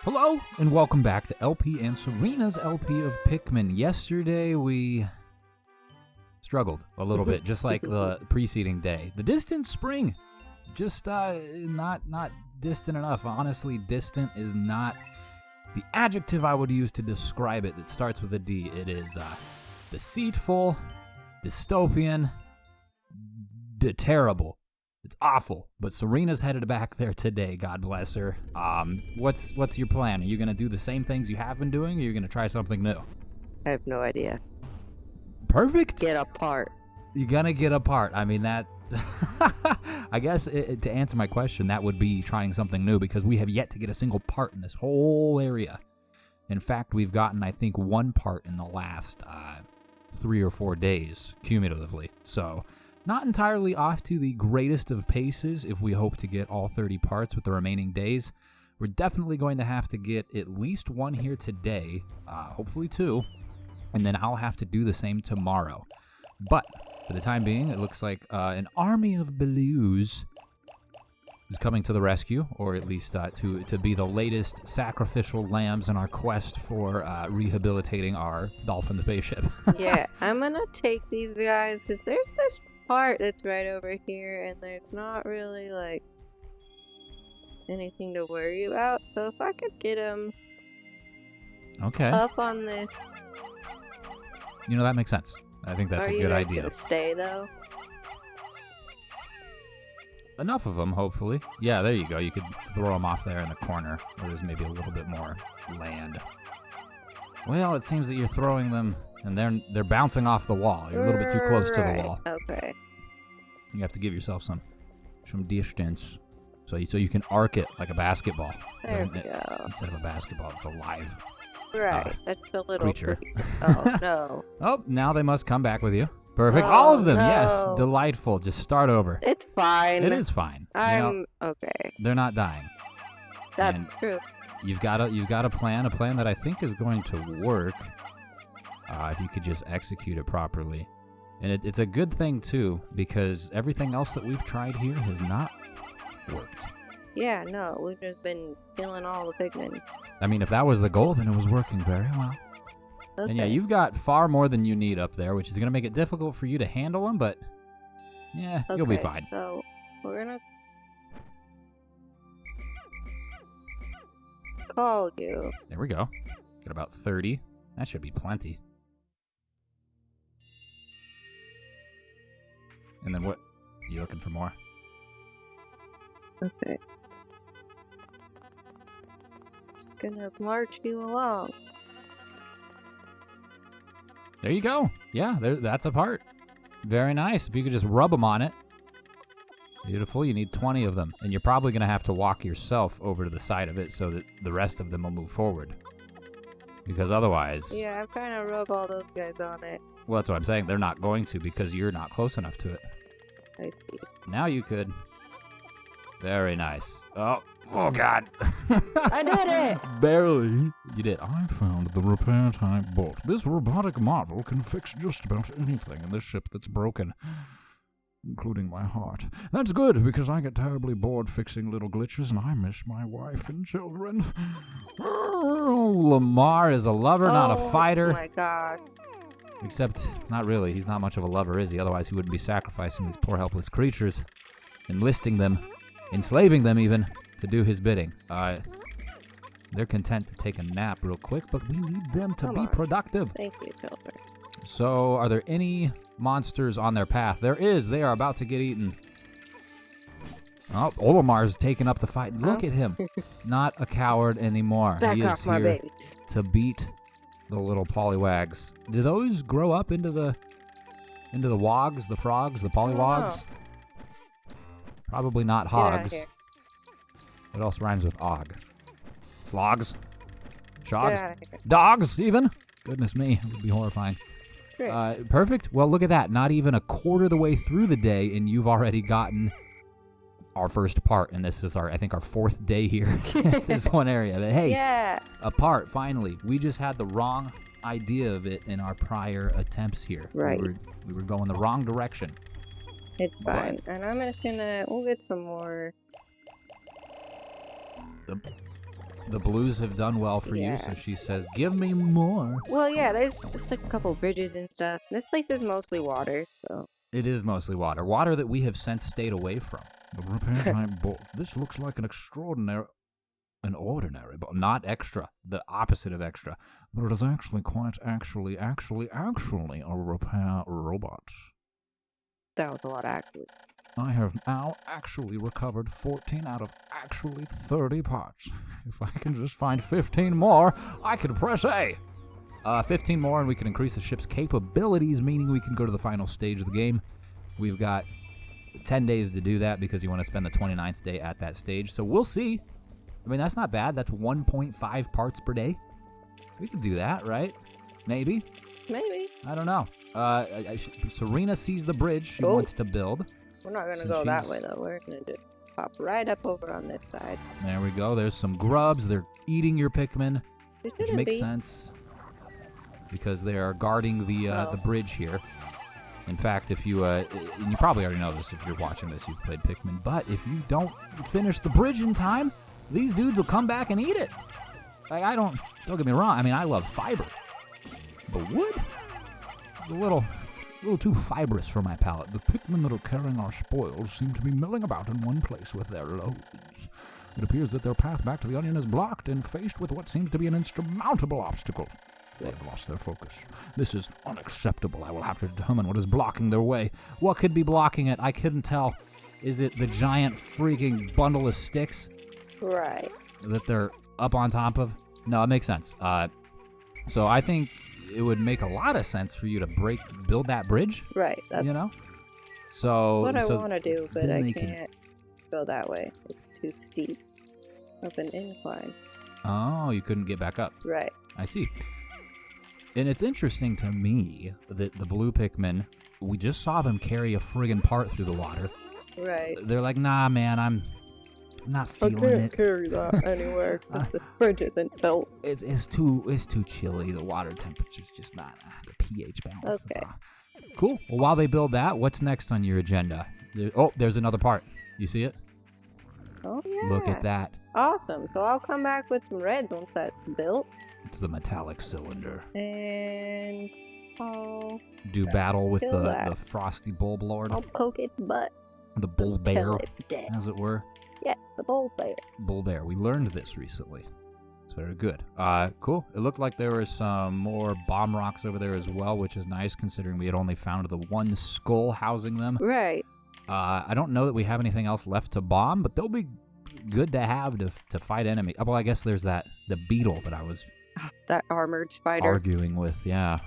Hello, and welcome back to LP and Syriena's LP of Pikmin. Yesterday, we struggled a little bit, just like the preceding day. The distant spring, just not distant enough. Honestly, distant is not the adjective I would use to describe it. It starts with a D. It is deceitful, dystopian, terrible. It's awful, but Syriena's headed back there today, God bless her. What's your plan? Are you going to do the same things you have been doing, or are you going to try something new? I have no idea. Perfect? Get apart. You're going to get apart. I mean, that... I guess, to answer my question, that would be trying something new, because we have yet to get a single part in this whole area. In fact, we've gotten, I think, one part in the last 3 or 4 days, cumulatively, so... Not entirely off to the greatest of paces if we hope to get all 30 parts with the remaining days. We're definitely going to have to get at least one here today, hopefully 2, and then I'll have to do the same tomorrow. But for the time being, it looks like an army of Beloos is coming to the rescue, or at least to be the latest sacrificial lambs in our quest for rehabilitating our dolphin spaceship. Yeah, I'm gonna take these guys, because there's this part that's right over here, and there's not really, like, anything to worry about. So if I could get them up on this... You know, that makes sense. I think that's a good idea. Are you guys gonna stay, though? Enough of them, hopefully. Yeah, there you go. You could throw them off there in the corner, where there's maybe a little bit more land. Well, it seems that you're throwing them, and they're bouncing off the wall. You're a little bit too close to the wall. Okay. You have to give yourself some distance, so you can arc it like a basketball. There we go. Instead of a basketball, it's a live that's a little creature. Oh, no. Oh, now they must come back with you. Perfect. All of them. No. Yes. Delightful. Just start over. It's fine. It is fine. Okay. They're not dying. That's true. You've got a plan that I think is going to work if you could just execute it properly. And it's a good thing, too, because everything else that we've tried here has not worked. Yeah, no, we've just been killing all the Pikmin. I mean, if that was the goal, then it was working very well. Okay. And yeah, you've got far more than you need up there, which is going to make it difficult for you to handle them, but yeah, you'll be fine. So, we're going to call you. There we go. Got about 30. That should be plenty. And then what? You looking for more? Okay. Just gonna march you along. There you go. Yeah, that's a part. Very nice. If you could just rub them on it. Beautiful. You need 20 of them. And you're probably going to have to walk yourself over to the side of it so that the rest of them will move forward. Because otherwise... Yeah, I'm trying to rub all those guys on it. Well, that's what I'm saying. They're not going to because you're not close enough to it. I see. Now you could. Very nice. Oh God. I did it! Barely. You did. I found the repair type bolt. This robotic marvel can fix just about anything in this ship that's broken, including my heart. That's good, because I get terribly bored fixing little glitches, and I miss my wife and children. Oh, Lamar is a lover, not a fighter. Oh my God. Except, not really. He's not much of a lover, is he? Otherwise, he wouldn't be sacrificing these poor helpless creatures, enlisting them, enslaving them even, to do his bidding. They're content to take a nap real quick, but we need them to be productive. Thank you, children. So, are there any monsters on their path? There is. They are about to get eaten. Oh, Olimar's taking up the fight. Look at him. Not a coward anymore. Back off my babies. To beat the little pollywags. Do those grow up into the wogs, the frogs, the pollywogs? Probably not hogs. What else rhymes with og? Slogs? Shogs? Dogs, even? Goodness me, it would be horrifying. Perfect. Well, look at that. Not even a quarter of the way through the day, and you've already gotten our first part. And this is I think our 4th day here in this one area. But hey, a part, finally. We just had the wrong idea of it in our prior attempts here. Right. We were going the wrong direction. It's fine. And I'm just gonna, we'll get some more. The blues have done well for Yeah. you, so she says, give me more. Well, yeah, there's just like a couple bridges and stuff. This place is mostly water, so. It is mostly water. Water that we have since stayed away from. The repair time this looks like an ordinary, but not extra. The opposite of extra. But it is actually actually a repair robot. That was a lot, actually. I have now actually recovered 14 out of actually 30 parts. If I can just find 15 more, I can press A. 15 more and we can increase the ship's capabilities, meaning we can go to the final stage of the game. We've got 10 days to do that because you want to spend the 29th day at that stage. So we'll see. I mean, that's not bad. That's 1.5 parts per day. We could do that, right? Maybe. I don't know. Syriena sees the bridge she wants to build. We're not going to go that way, though. We're going to just pop right up over on this side. There we go. There's some grubs. They're eating your Pikmin, which makes sense because they are guarding the bridge here. In fact, if you probably already know this if you're watching this, you've played Pikmin, but if you don't finish the bridge in time, these dudes will come back and eat it. Like, don't get me wrong, I mean, I love fiber, but wood is a little too fibrous for my palate. The Pikmin that are carrying our spoils seem to be milling about in one place with their loads. It appears that their path back to the onion is blocked and faced with what seems to be an insurmountable obstacle. They've lost their focus. This is unacceptable. I will have to determine what is blocking their way. What could be blocking it? I couldn't tell. Is it the giant freaking bundle of sticks? Right. That they're up on top of? No, it makes sense. So I think it would make a lot of sense for you to build that bridge. Right. That's So what I want to do, but I they can't go that way. It's too steep. Up an incline. Oh, you couldn't get back up. Right. I see. And it's interesting to me that the blue Pikmin, we just saw them carry a friggin' part through the water. Right. They're like, nah, man, I'm not feeling it. I can't carry that anywhere. This bridge isn't built. It's too chilly. The water temperature's just not the pH balance. Okay. Cool. Well, while they build that, what's next on your agenda? There's another part. You see it? Oh yeah. Look at that. Awesome. So I'll come back with some reds once that's built. It's the metallic cylinder. And I'll do battle with kill the frosty bulb lord. I'll poke its butt. The bull bear, Until it's dead. as it were. Yeah, the bull bear. Bull bear. We learned this recently. It's very good. Cool. It looked like there were some more bomb rocks over there as well, which is nice considering we had only found the one skull housing them. Right. I don't know that we have anything else left to bomb, but they'll be good to have to fight enemy. Well, I guess there's the beetle that I was that armored spider arguing with. Yeah.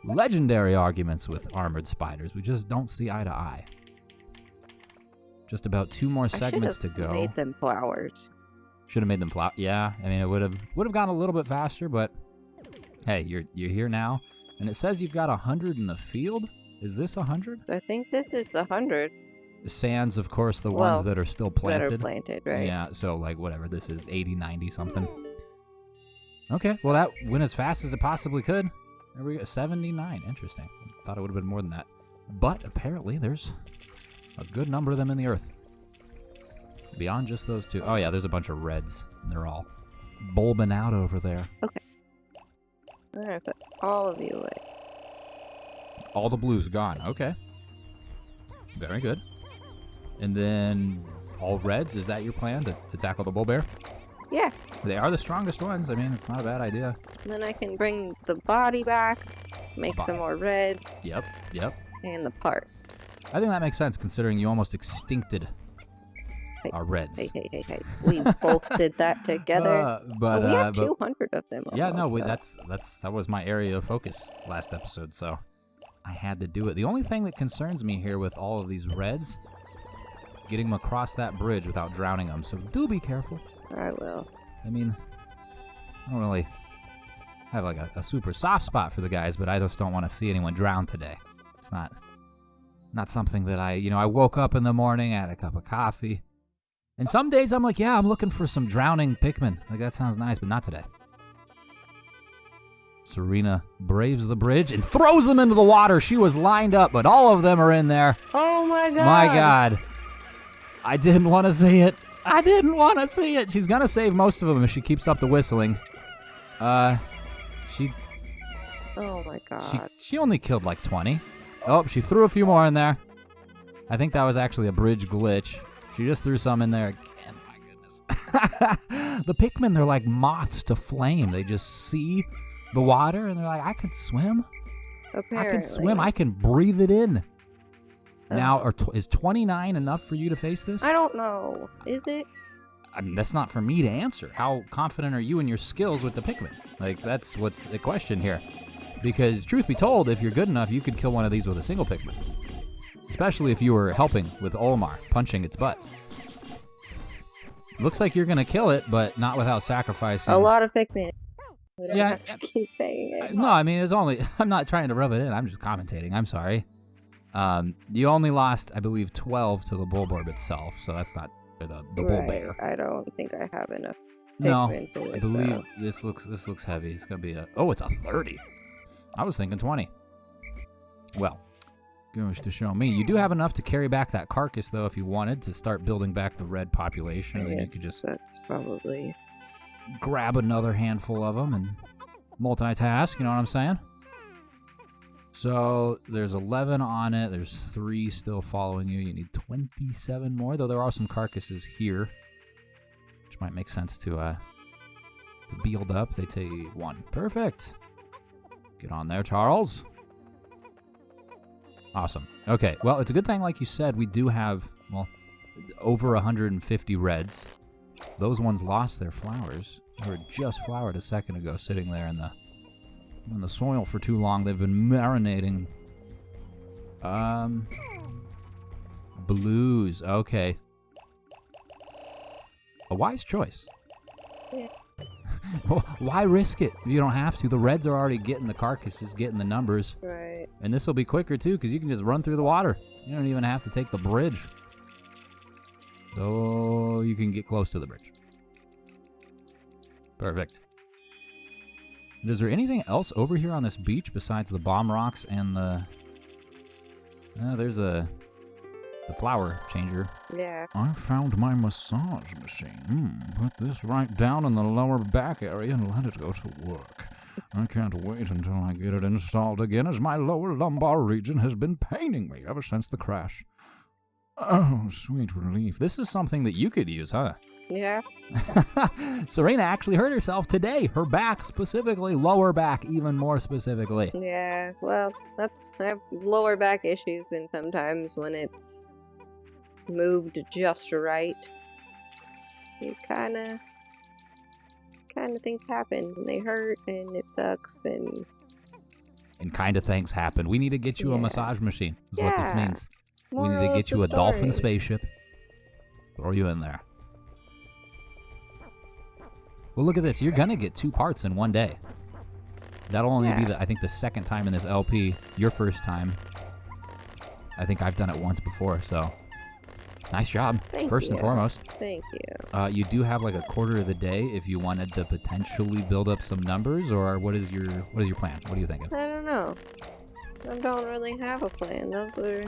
Legendary arguments with armored spiders. We just don't see eye to eye. Just about 2 more segments to go. Made them flowers. Should have made them flower. Yeah, I mean it would have gone a little bit faster, but hey, you're here now, and it says you've got 100 in the field. Is this 100? I think this is the 100. Sans, of course, the ones that are still planted. That are planted, right? Yeah, so like whatever. This is 80, 90 something. Okay, well that went as fast as it possibly could. There we go, 79. Interesting. Thought it would have been more than that, but apparently there's a good number of them in the earth. Beyond just those 2. Oh yeah, there's a bunch of reds. They're all bulbing out over there. Okay. I'm gonna put all of you away. All the blues gone. Okay. Very good. And then all reds, is that your plan to tackle the bull bear? Yeah. They are the strongest ones. I mean, it's not a bad idea. And then I can bring the body back, make some more reds. Yep. And the part. I think that makes sense considering you almost extincted our reds. Hey. We both did that together. But we have 200 of them. Yeah, no, that was my area of focus last episode, so I had to do it. The only thing that concerns me here with all of these reds, getting them across that bridge without drowning them, so do be careful. I will. I mean, I don't really have like a super soft spot for the guys, but I just don't want to see anyone drown today. It's not something that I woke up in the morning, I had a cup of coffee. And some days I'm like, yeah, I'm looking for some drowning Pikmin. Like, that sounds nice, but not today. Syriena braves the bridge and throws them into the water. She was lined up, but all of them are in there. Oh my god. My god. I didn't want to see it. I didn't want to see it. She's gonna save most of them if she keeps up the whistling. She Oh my god. she only killed like 20. Oh, she threw a few more in there. I think that was actually a bridge glitch. She just threw some in there again. My goodness. The Pikmin, they're like moths to flame. They just see the water and they're like, I can swim. Apparently. I can swim. I can breathe it in. Now, is 29 enough for you to face this? I don't know. Is it? I mean, that's not for me to answer. How confident are you in your skills with the Pikmin? Like, that's what's the question here. Because, truth be told, if you're good enough, you could kill one of these with a single Pikmin. Especially if you were helping with Olimar, punching its butt. Looks like you're going to kill it, but not without sacrificing. A lot of Pikmin. We don't Yeah, have to keep saying it. No, I mean, it's only... I'm not trying to rub it in. I'm just commentating. I'm sorry. You only lost, I believe, 12 to the Bulborb itself, so that's not... the bull bear. I don't think I have enough. No, Pikmin for I this, believe though. this looks heavy. It's gonna be a... Oh, it's a 30. I was thinking 20. Well, goes to show me. You do have enough to carry back that carcass, though, if you wanted to start building back the red population. Then you could just... That's probably... grab another handful of them and multitask, you know what I'm saying? So there's 11 on it. There's 3 still following you. You need 27 more, though there are some carcasses here, which might make sense to build up. They take 1. Perfect. Get on there, Charles. Awesome. Okay, well, it's a good thing, like you said, we do have, well, over 150 reds. Those ones lost their flowers. They were just flowered a second ago, sitting there in the soil for too long. They've been marinating. Blues. Okay. A wise choice. Yeah. Why risk it? You don't have to. The reds are already getting the carcasses, getting the numbers. Right. And this will be quicker, too, because you can just run through the water. You don't even have to take the bridge. Though you can get close to the bridge. Perfect. Is there anything else over here on this beach besides the bomb rocks and the... there's the flower changer. Yeah. I found my massage machine. Put this right down in the lower back area and let it go to work. I can't wait until I get it installed again, as my lower lumbar region has been paining me ever since the crash. Oh, sweet relief. This is something that you could use, huh? Yeah. Syriena actually hurt herself today. Her back specifically, lower back even more specifically. Yeah. Well, I have lower back issues, and sometimes when it's moved just right, you kind of things happen, and they hurt, and it sucks, and kind of things happen. We need to get you a massage machine, is what this means. We need to get you a story. dolphin spaceship. Throw you in there. Well, look at this. You're going to get 2 parts in one day. That'll only be, I think, the second time in this LP. Your first time. I think I've done it once before, so... Nice job, first and foremost. Thank you. You do have like a quarter of the day if you wanted to potentially build up some numbers, or what is your plan? What are you thinking? I don't know. I don't really have a plan. Those were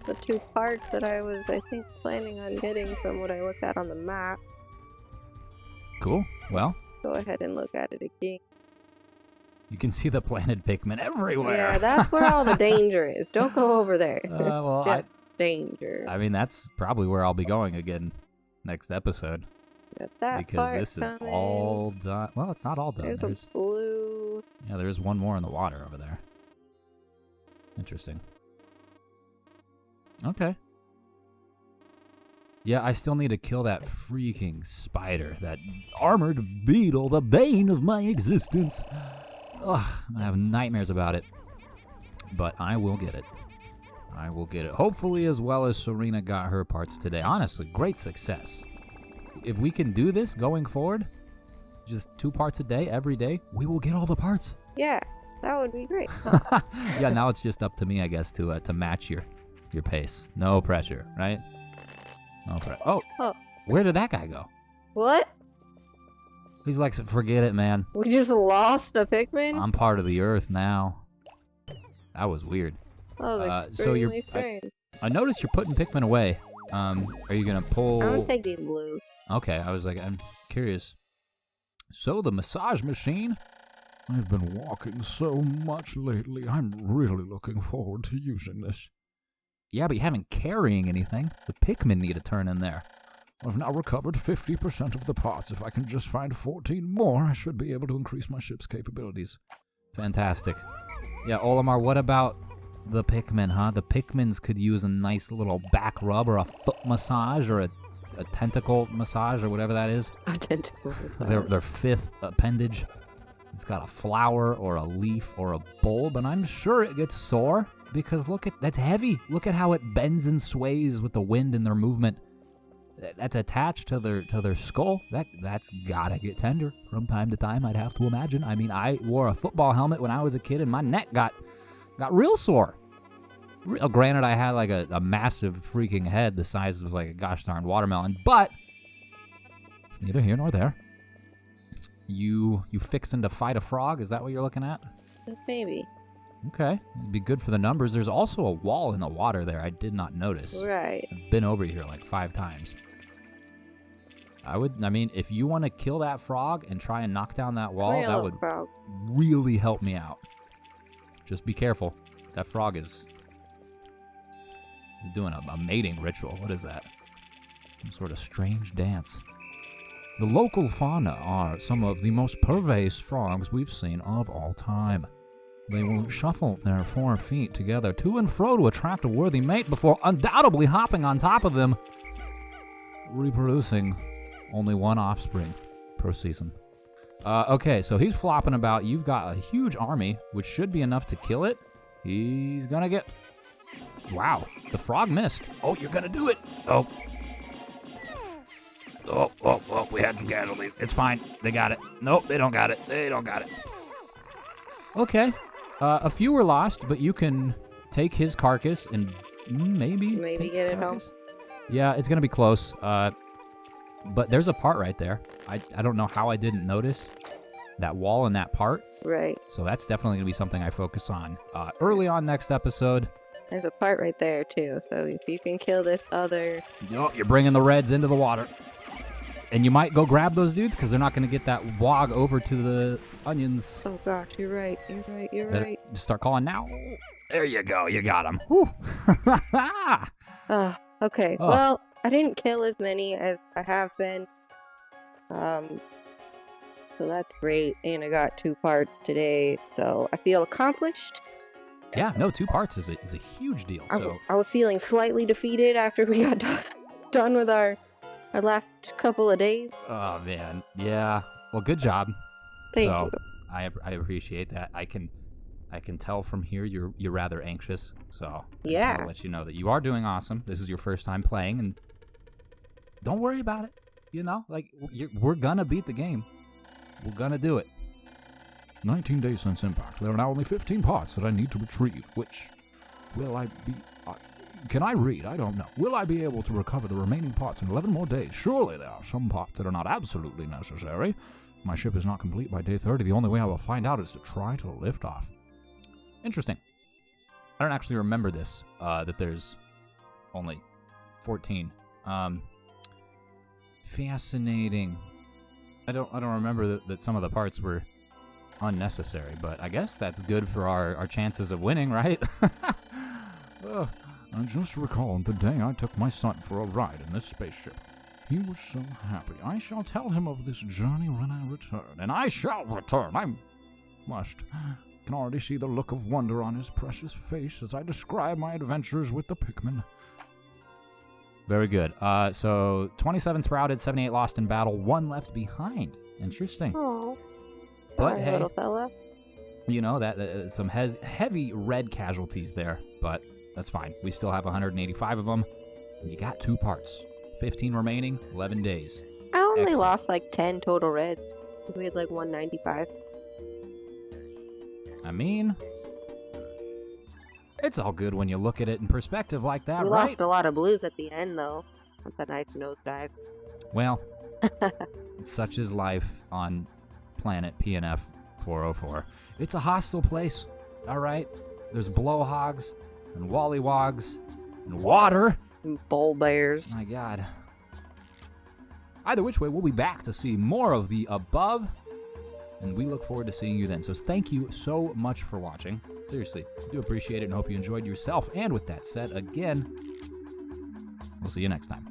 the 2 parts that I was, I think, planning on getting from what I looked at on the map. Cool. Well, let's go ahead and look at it again. You can see the planted Pikmin everywhere. Yeah, that's where all the danger is. Don't go over there. It's well, just danger. I mean, that's probably where I'll be going again next episode. Got that because this is all done. Well, it's not all done. There's a blue. Yeah, there's one more in the water over there. Interesting. Okay. Yeah, I still need to kill that freaking spider. That armored beetle, the bane of my existence. Ugh, I have nightmares about it. But I will get it. I will get it. Hopefully as well as Syriena got her parts today. Honestly, great success. If we can do this going forward, just 2 parts a day, every day, we will get all the parts. Yeah, that would be great. Yeah, now it's just up to me, I guess, to match your pace. No pressure, right? No pressure. Oh, where did that guy go? What? He's like, forget it, man. We just lost a Pikmin? I'm part of the earth now. That was weird. Oh, extremely strange. I noticed you're putting Pikmin away. Are you gonna pull? I'm gonna take these blues. Okay, I was like, I'm curious. So the massage machine? I've been walking so much lately. I'm really looking forward to using this. Yeah, but you haven't carrying anything. The Pikmin need to turn in there. I've now recovered 50% of the parts. If I can just find 14 more, I should be able to increase my ship's capabilities. Fantastic. Yeah, Olimar, what about the Pikmin, huh? The Pikmins could use a nice little back rub or a foot massage or a tentacle massage or whatever that is. A tentacle massage. Their fifth appendage. It's got a flower or a leaf or a bulb, and I'm sure it gets sore because that's heavy. Look at how it bends and sways with the wind and their movement. That's attached to their skull. That's gotta get tender from time to time, I'd have to imagine. I mean, I wore a football helmet when I was a kid, and my neck got real sore. Granted, I had like a massive freaking head the size of like a gosh darn watermelon, but it's neither here nor there. You fixing to fight a frog? Is that what you're looking at? Maybe. Okay. It'd be good for the numbers. There's also a wall in the water there I did not notice. Right. I've been over here like 5 times. I mean, if you want to kill that frog and try and knock down that wall, that would really help me out. Just be careful. That frog is doing a mating ritual. What is that? Some sort of strange dance. The local fauna are some of the most pervasive frogs we've seen of all time. They will shuffle their 4 feet together to and fro to attract a worthy mate before undoubtedly hopping on top of them, reproducing only 1 offspring per season. Okay, so he's flopping about. You've got a huge army, which should be enough to kill it. He's gonna get... Wow, the frog missed. Oh, you're gonna do it. Oh, we had some casualties. It's fine. They got it. Nope, they don't got it. Okay. A few were lost, but you can take his carcass and maybe get it home. Yeah, it's going to be close. But there's a part right there. I don't know how I didn't notice that wall and that part. Right. So that's definitely going to be something I focus on early on next episode. There's a part right there, too. So if you can kill this other... Oh, you're bringing the reds into the water. And you might go grab those dudes because they're not going to get that wog over to the onions. Oh, gosh, you're right. Just start calling now. There you go. You got them. Okay. Oh. Well, I didn't kill as many as I have been. So that's great. And I got 2 parts today. So I feel accomplished. Yeah, no, 2 parts is a huge deal. So I was feeling slightly defeated after we got done with our last couple of days. Oh man, yeah. Well, good job. Thank you. I appreciate that. I can tell from here you're rather anxious. So yeah, I just want to let you know that you are doing awesome. This is your first time playing, and don't worry about it. You know, like we're gonna beat the game. We're gonna do it. 19 days since impact. There are now only 15 parts that I need to retrieve. Which will I be? Can I read? I don't know. Will I be able to recover the remaining parts in 11 more days? Surely there are some parts that are not absolutely necessary. My ship is not complete by day 30. The only way I will find out is to try to lift off. Interesting. I don't actually remember this, that there's only 14. Fascinating. I don't remember that some of the parts were unnecessary, but I guess that's good for our chances of winning, right? I just recalled the day I took my son for a ride in this spaceship. He was so happy. I shall tell him of this journey when I return. And I shall return. I must. Can already see the look of wonder on his precious face as I describe my adventures with the Pikmin. Very good. So 27 sprouted, 78 lost in battle, 1 left behind. Interesting. Oh, but hey, little fella. You know that some heavy red casualties there, but that's fine. We still have 185 of them. And you got 2 parts. 15 remaining, 11 days. I only Excellent. lost like 10 total reds. We had like 195. I mean, it's all good when you look at it in perspective like that, We right? lost a lot of blues at the end, though. That's a nice nosedive. Well, such is life on planet PNF 404. It's a hostile place, all right? There's blowhogs and wallywogs and water. Bull bears. My God. Either which way, we'll be back to see more of the above, and we look forward to seeing you then. So thank you so much for watching. Seriously, I do appreciate it and hope you enjoyed yourself. And with that said, again, we'll see you next time.